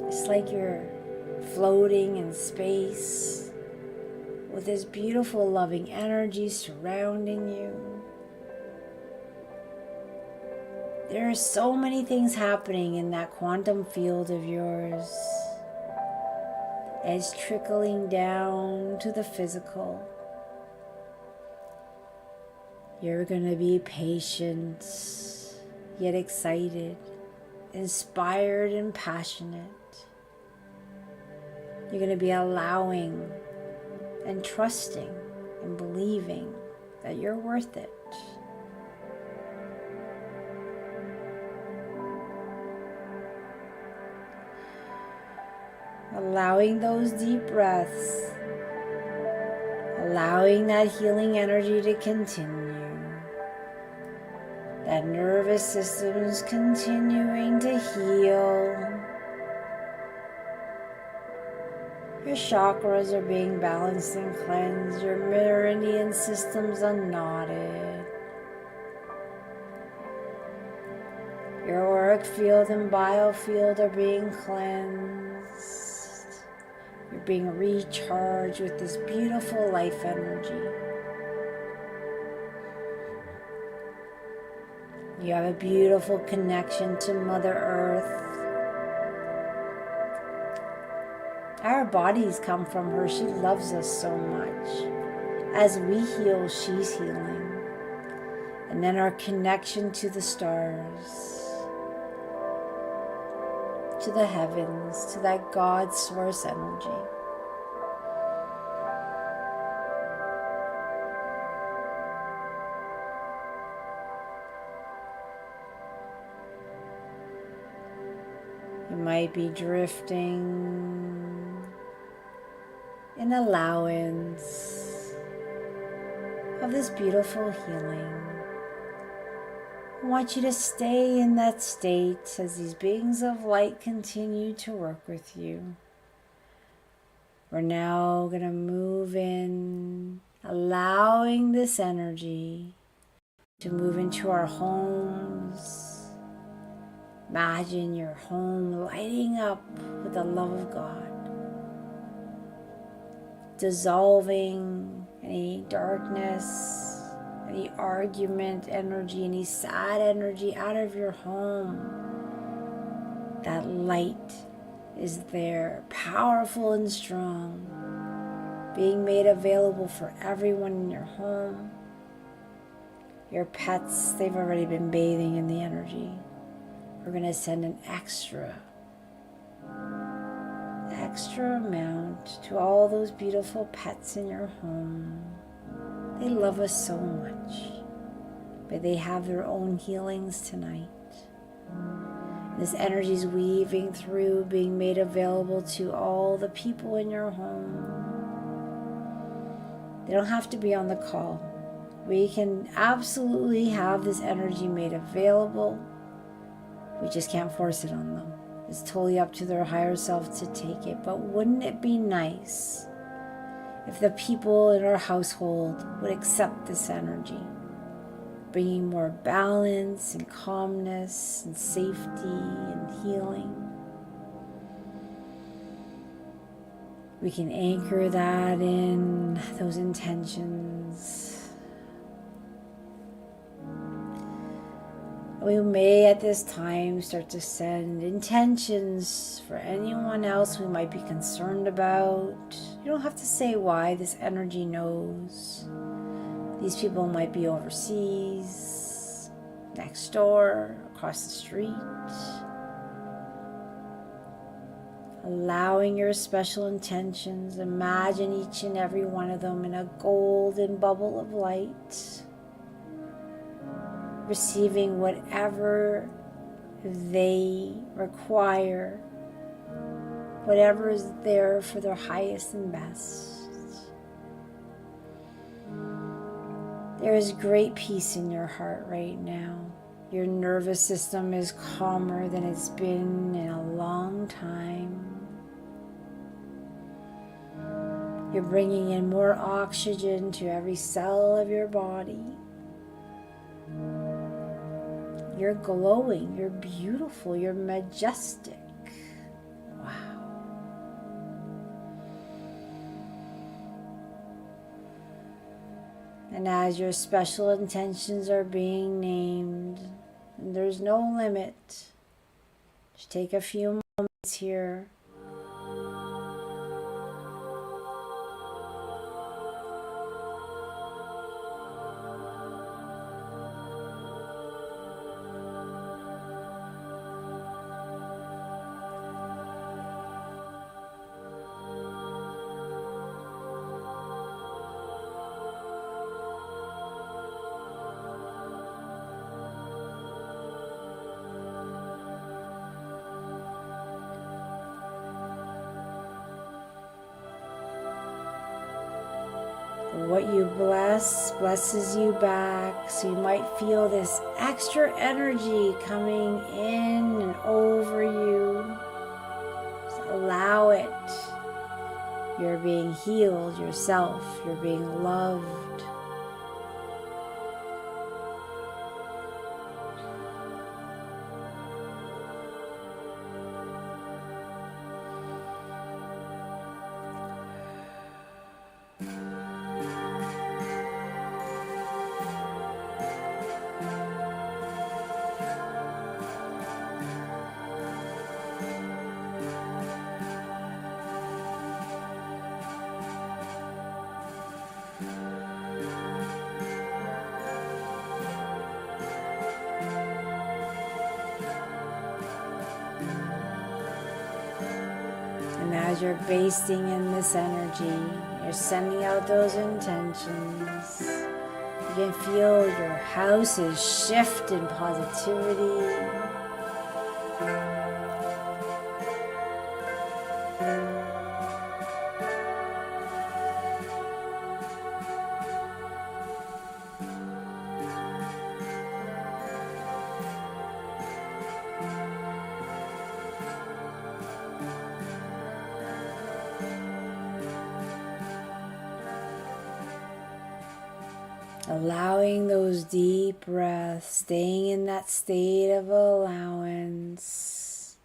It's like you're floating in space with this beautiful loving energy surrounding you. There are so many things happening in that quantum field of yours. It's trickling down to the physical. You're going to be patient, yet excited, inspired and passionate. You're going to be allowing and trusting and believing that you're worth it. Allowing those deep breaths, allowing that healing energy to continue. That nervous system is continuing to heal. Your chakras are being balanced and cleansed. Your meridian systems are knotted. Your auric field and biofield are being cleansed. You're being recharged with this beautiful life energy. You have a beautiful connection to Mother Earth. Our bodies come from her. She loves us so much. As we heal, she's healing. And then our connection to the stars, to the heavens, to that God source energy. You might be drifting in allowance of this beautiful healing. I want you to stay in that state as these beings of light continue to work with you. We're now going to move in, allowing this energy to move into our homes. Imagine your home lighting up with the love of God, dissolving any darkness, any argument energy, any sad energy out of your home. That light is there, powerful and strong, being made available for everyone in your home. Your pets, they've already been bathing in the energy. We're going to send an extra amount to all those beautiful pets in your home. They love us so much, but they have their own healings tonight. This energy is weaving through, being made available to all the people in your home. They don't have to be on the call. We can absolutely have this energy made available. We just can't force it on them. It's totally up to their higher self to take it. But wouldn't it be nice if the people in our household would accept this energy, bringing more balance and calmness and safety and healing? We can anchor that in those intentions. We may at this time start to send intentions for anyone else we might be concerned about. You don't have to say why. This energy knows. These people might be overseas, next door, across the street. Allowing your special intentions. Imagine each and every one of them in a golden bubble of light, receiving whatever they require, whatever is there for their highest and best. There is great peace in your heart right now. Your nervous system is calmer than it's been in a long time. You're bringing in more oxygen to every cell of your body. You're glowing, you're beautiful, you're majestic. Wow. And as your special intentions are being named, and there's no limit, just take a few moments here. What you bless blesses you back, so you might feel this extra energy coming in and over you. Just allow it. You're being healed yourself. You're being loved. And as you're basting in this energy, you're sending out those intentions. You can feel your houses shift in positivity. Allowing those deep breaths, staying in that state of allowance.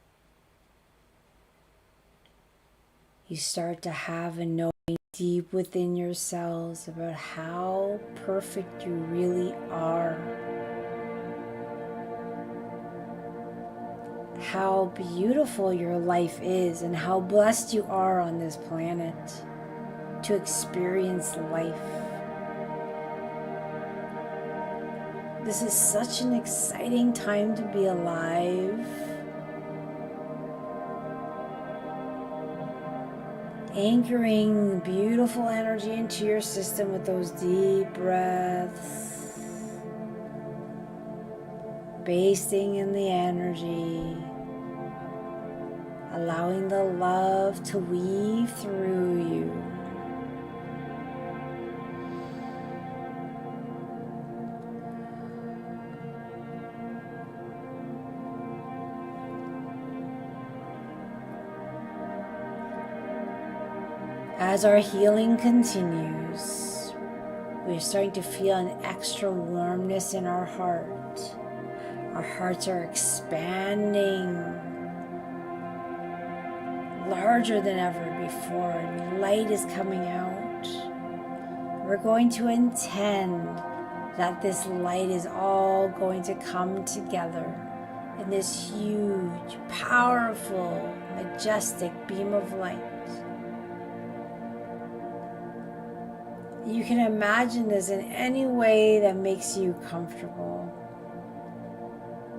You start to have a knowing deep within yourselves about how perfect you really are. How beautiful your life is and how blessed you are on this planet to experience life. This is such an exciting time to be alive. Anchoring beautiful energy into your system with those deep breaths. Basting in the energy. Allowing the love to weave through you. As our healing continues, we're starting to feel an extra warmness in our heart. Our hearts are expanding larger than ever before, and light is coming out. We're going to intend that this light is all going to come together in this huge, powerful, majestic beam of light. You can imagine this in any way that makes you comfortable.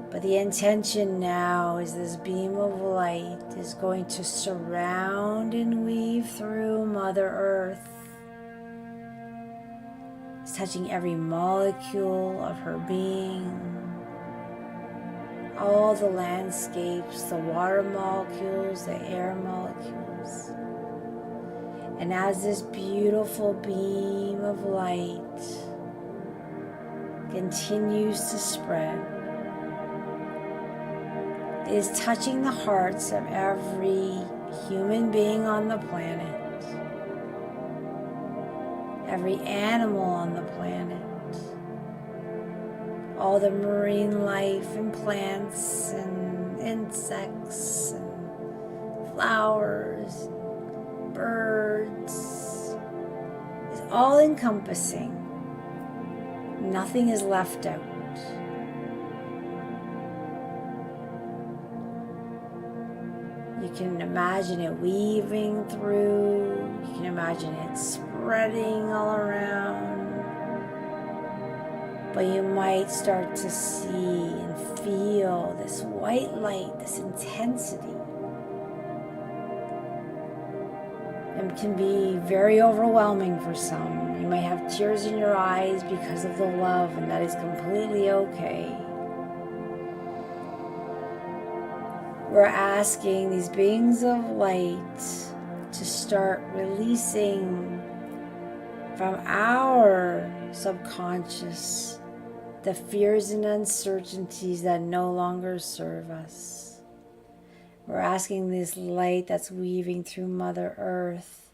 But the intention now is this beam of light is going to surround and weave through Mother Earth. It's touching every molecule of her being, all the landscapes, the water molecules, the air molecules. And as this beautiful beam of light continues to spread. It is touching the hearts of every human being on the planet, every animal on the planet, all the marine life and plants and insects and flowers, birds. It's all encompassing. Nothing is left out. You can imagine it weaving through. You can imagine it spreading all around. But you might start to see and feel this white light, this intensity. It can be very overwhelming for some. You might have tears in your eyes because of the love, and that is completely okay. We're asking these beings of light to start releasing from our subconscious the fears and uncertainties that no longer serve us. We're asking this light that's weaving through Mother Earth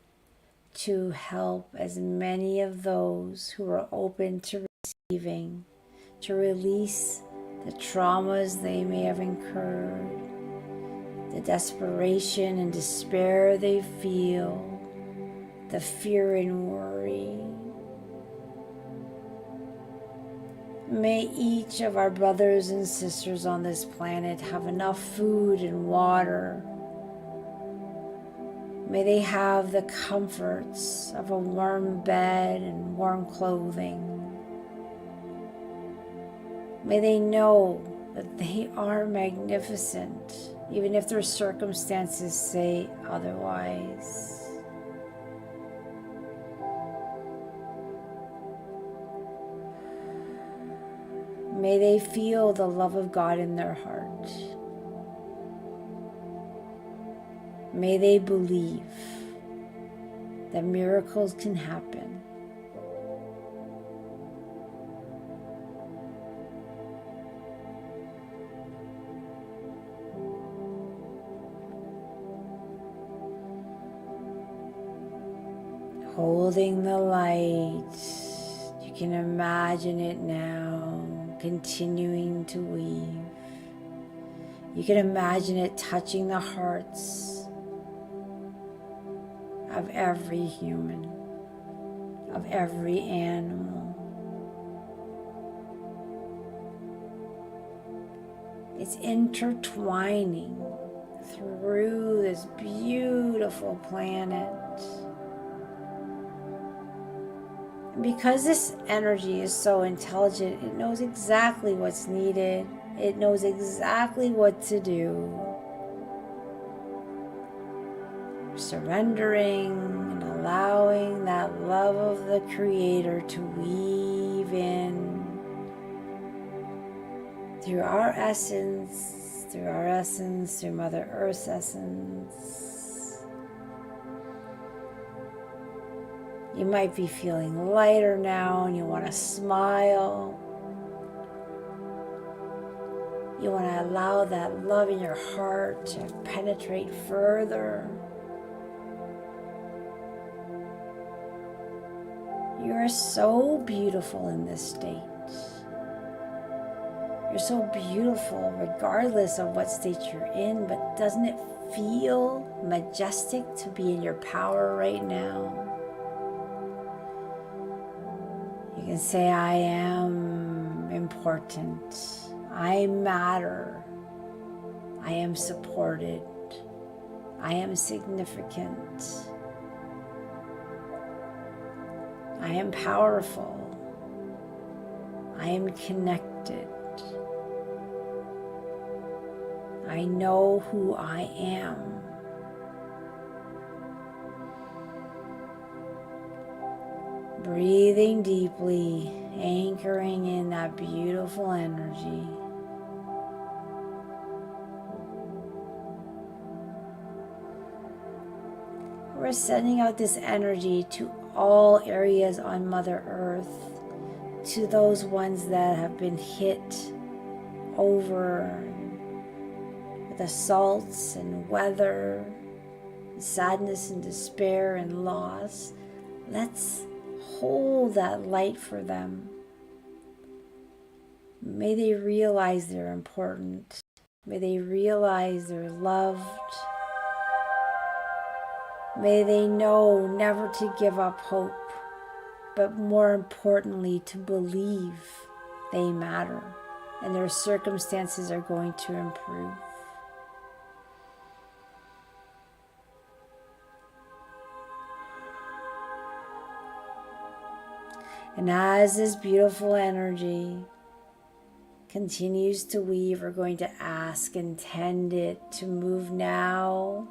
to help as many of those who are open to receiving, to release the traumas they may have incurred, the desperation and despair they feel, the fear and worry. May each of our brothers and sisters on this planet have enough food and water. May they have the comforts of a warm bed and warm clothing. May they know that they are magnificent, even if their circumstances say otherwise. May they feel the love of God in their heart. May they believe that miracles can happen. Holding the light, you can imagine it now continuing to weave. You can imagine it touching the hearts of every human, of every animal. It's intertwining through this beautiful planet. Because this energy is so intelligent, it knows exactly what's needed. It knows exactly what to do. Surrendering and allowing that love of the Creator to weave in through our essence, through Mother Earth's essence. You might be feeling lighter now and you want to smile. You want to allow that love in your heart to penetrate further. You are so beautiful in this state. You're so beautiful regardless of what state you're in, but doesn't it feel majestic to be in your power right now? You can say, I am important. I matter. I am supported. I am significant. I am powerful. I am connected. I know who I am. Breathing deeply, anchoring in that beautiful energy. We're sending out this energy to all areas on Mother Earth to those ones that have been hit over with assaults and weather, sadness and despair and loss. Let's hold that light for them. May they realize they're important. May they realize they're loved. May they know never to give up hope, but more importantly, to believe they matter and their circumstances are going to improve. And as this beautiful energy continues to weave, we're going to ask, intend it to move now.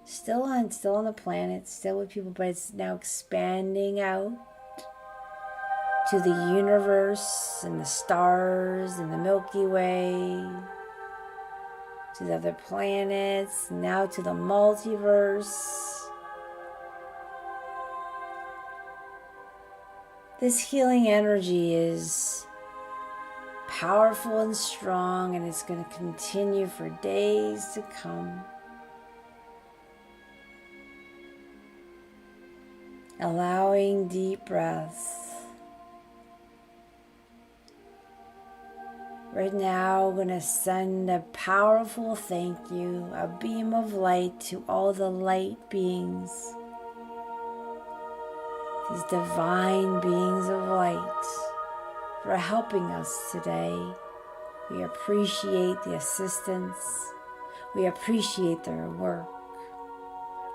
Still on the planet, still with people, but it's now expanding out to the universe and the stars and the Milky Way, to the other planets, now to the multiverse. This healing energy is powerful and strong, and it's going to continue for days to come. Allowing deep breaths. Right now, we're going to send a powerful thank you, a beam of light to all the light beings, these divine beings of light, for helping us today. We appreciate the assistance. We appreciate their work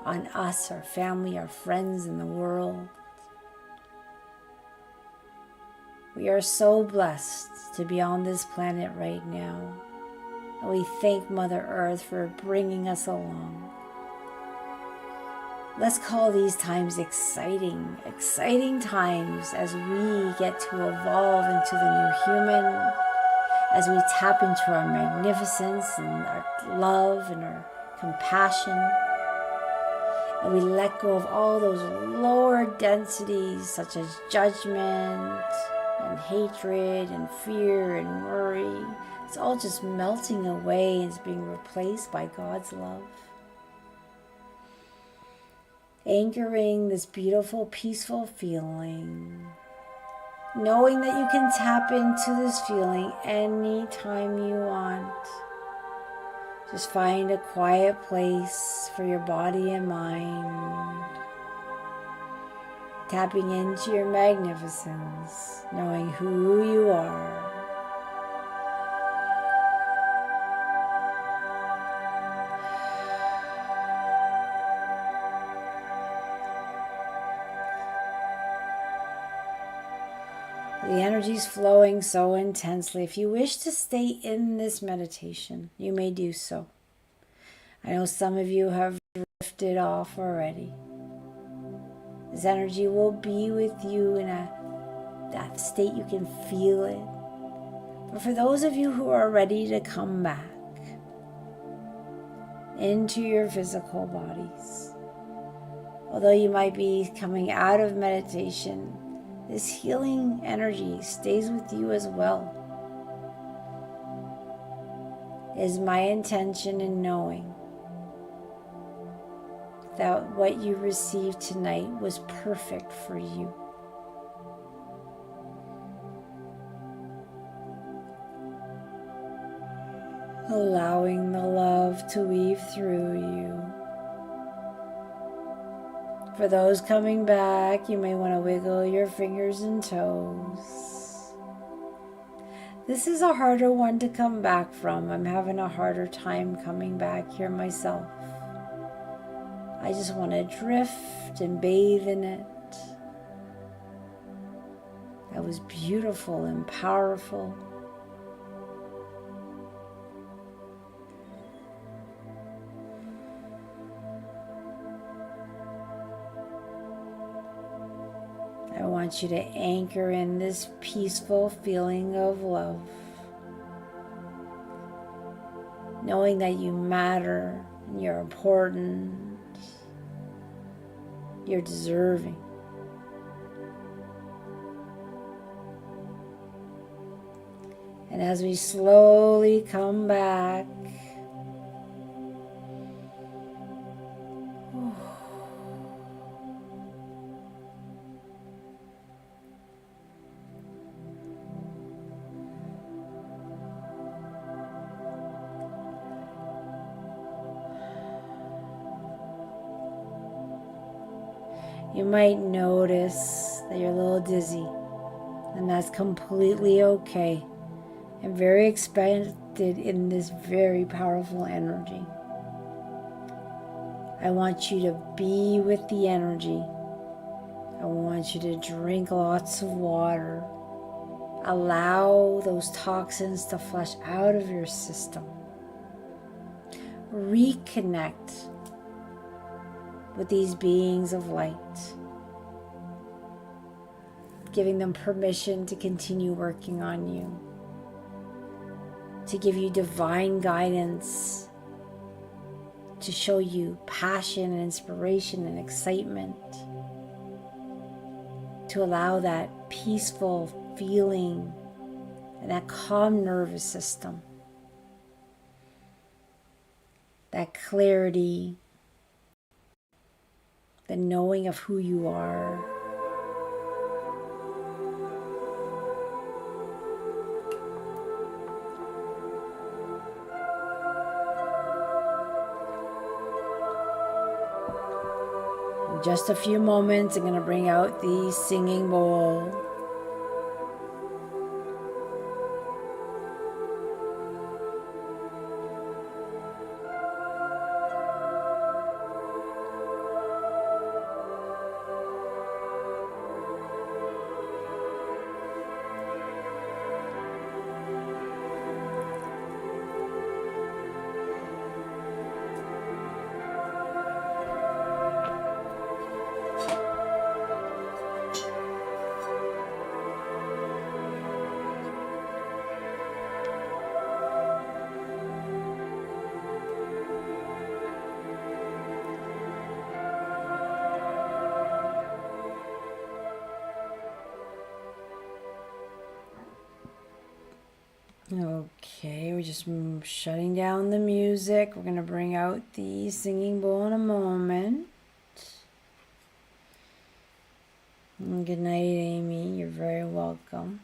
on us, our family, our friends, in the world. We are so blessed to be on this planet right now. And we thank Mother Earth for bringing us along. Let's call these times exciting times as we get to evolve into the new human, as we tap into our magnificence and our love and our compassion. And we let go of all those lower densities such as judgment and hatred and fear and worry. It's all just melting away and it's being replaced by God's love. Anchoring this beautiful, peaceful feeling. Knowing that you can tap into this feeling anytime you want. Just find a quiet place for your body and mind. Tapping into your magnificence, knowing who you are. The energy's flowing so intensely. If you wish to stay in this meditation, you may do so. I know some of you have drifted off already. This energy will be with you in that state. You can feel it. But for those of you who are ready to come back into your physical bodies, although you might be coming out of meditation, this healing energy stays with you as well. It is my intention in knowing that what you received tonight was perfect for you. Allowing the love to weave through you. For those coming back, you may want to wiggle your fingers and toes. This is a harder one to come back from. I'm having a harder time coming back here myself. I just want to drift and bathe in it. That was beautiful and powerful. I want you to anchor in this peaceful feeling of love, knowing that you matter and you're important, you're deserving. And as we slowly come back, you might notice that you're a little dizzy, and that's completely okay and very expected in this very powerful energy. I want you to be with the energy. I want you to drink lots of water. Allow those toxins to flush out of your system. Reconnect with these beings of light, giving them permission to continue working on you, to give you divine guidance, to show you passion and inspiration and excitement, to allow that peaceful feeling and that calm nervous system, that clarity, the knowing of who you are. In just a few moments, I'm going to bring out the singing bowl. Okay, we're just shutting down the music. We're going to bring out the singing bowl in a moment. And good night, Amy. You're very welcome.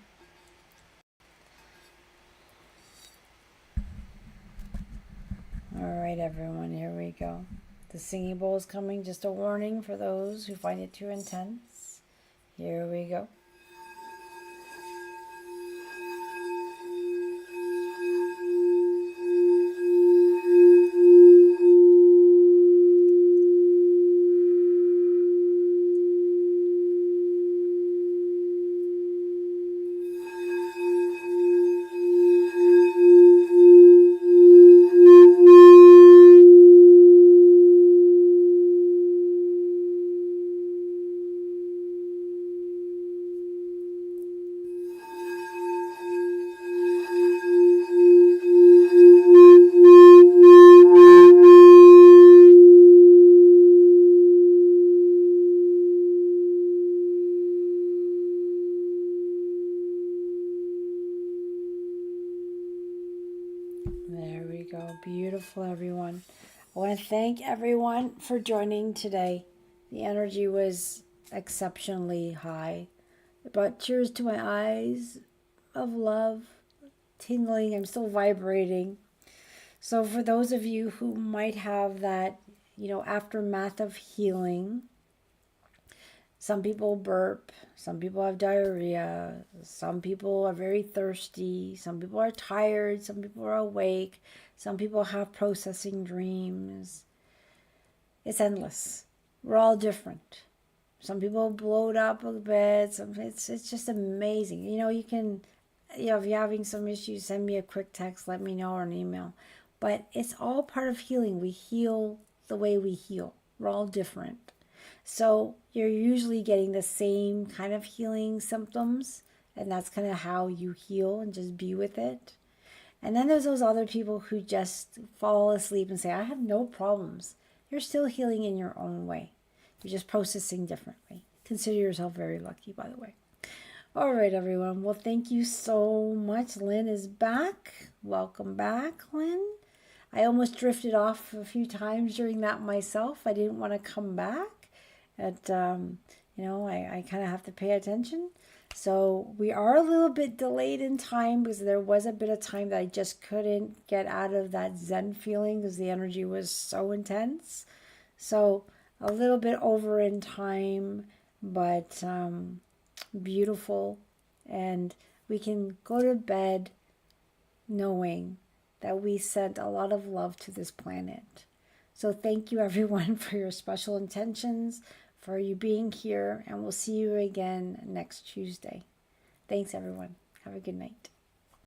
All right, everyone, here we go. The singing bowl is coming. Just a warning for those who find it too intense. Here we go. There we go. Beautiful, everyone. I want to thank everyone for joining today. The energy was exceptionally high. It brought tears to my eyes of love, tingling. I'm still vibrating. So for those of you who might have that, aftermath of healing, some people burp, some people have diarrhea, some people are very thirsty, some people are tired, some people are awake, some people have processing dreams. It's endless. We're all different. Some people bloat up a bit. It's just amazing. You can, if you're having some issues, send me a quick text, let me know, or an email. But it's all part of healing. We heal the way we heal. We're all different. So you're usually getting the same kind of healing symptoms, and that's kind of how you heal, and just be with it. And then there's those other people who just fall asleep and say, I have no problems. You're still healing in your own way. You're just processing differently. Consider yourself very lucky, by the way. All right, everyone. Well, thank you so much. Lynn is back. Welcome back, Lynn. I almost drifted off a few times during that myself. I didn't want to come back. And, I kind of have to pay attention. So we are a little bit delayed in time because there was a bit of time that I just couldn't get out of that Zen feeling because the energy was so intense. So a little bit over in time, but beautiful. And we can go to bed knowing that we sent a lot of love to this planet. So thank you everyone for your special intentions, for you being here, and we'll see you again next Tuesday. Thanks everyone. Have a good night.